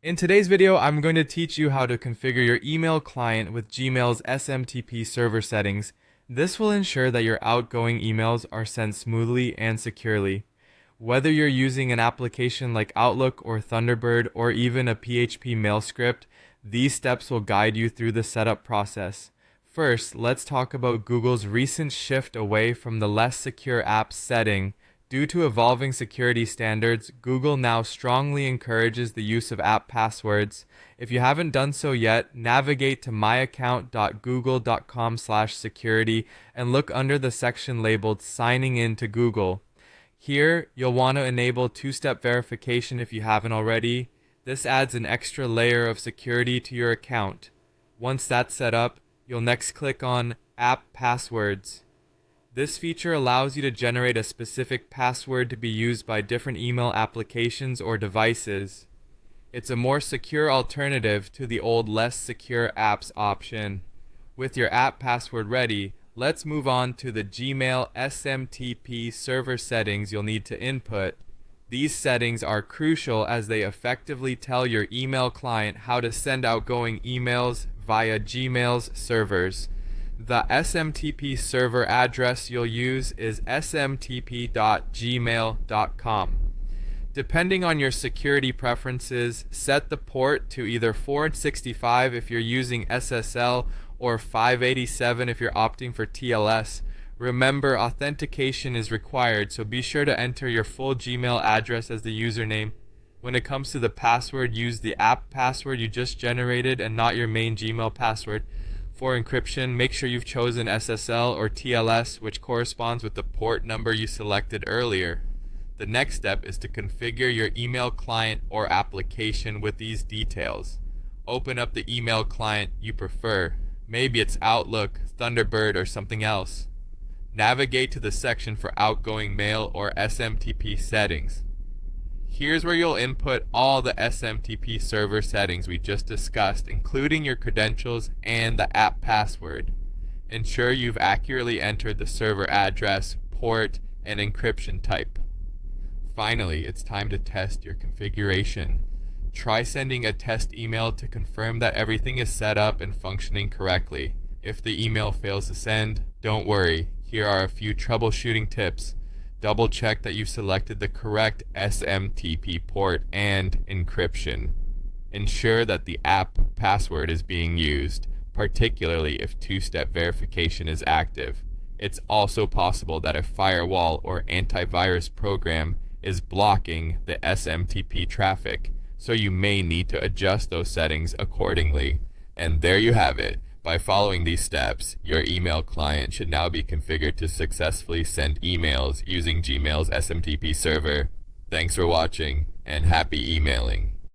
In today's video, I'm going to teach you how to configure your email client with Gmail's SMTP server settings. This will ensure that your outgoing emails are sent smoothly and securely. Whether you're using an application like Outlook or Thunderbird or even a PHP mail script, these steps will guide you through the setup process. First, let's talk about Google's recent shift away from the less secure apps setting. Due to evolving security standards, Google now strongly encourages the use of app passwords. If you haven't done so yet, navigate to myaccount.google.com/security and look under the section labeled Signing in to Google. Here, you'll want to enable two-step verification if you haven't already. This adds an extra layer of security to your account. Once that's set up, you'll next click on App Passwords. This feature allows you to generate a specific password to be used by different email applications or devices. It's a more secure alternative to the old less secure apps option. With your app password ready, let's move on to the Gmail SMTP server settings you'll need to input. These settings are crucial as they effectively tell your email client how to send outgoing emails via Gmail's servers. The SMTP server address you'll use is smtp.gmail.com. Depending on your security preferences, set the port to either 465 if you're using SSL or 587 if you're opting for TLS. Remember, authentication is required, so be sure to enter your full Gmail address as the username. When it comes to the password, use the app password you just generated and not your main Gmail password. For encryption, make sure you've chosen SSL or TLS, which corresponds with the port number you selected earlier. The next step is to configure your email client or application with these details. Open up the email client you prefer. Maybe it's Outlook, Thunderbird, or something else. Navigate to the section for outgoing mail or SMTP settings. Here's where you'll input all the SMTP server settings we just discussed, including your credentials and the app password. Ensure you've accurately entered the server address, port, and encryption type. Finally, it's time to test your configuration. Try sending a test email to confirm that everything is set up and functioning correctly. If the email fails to send, don't worry. Here are a few troubleshooting tips. Double check that you've selected the correct SMTP port and encryption. Ensure that the app password is being used, particularly if two-step verification is active. It's also possible that a firewall or antivirus program is blocking the SMTP traffic, so you may need to adjust those settings accordingly. And there you have it. By following these steps, your email client should now be configured to successfully send emails using Gmail's SMTP server. Thanks for watching, and happy emailing.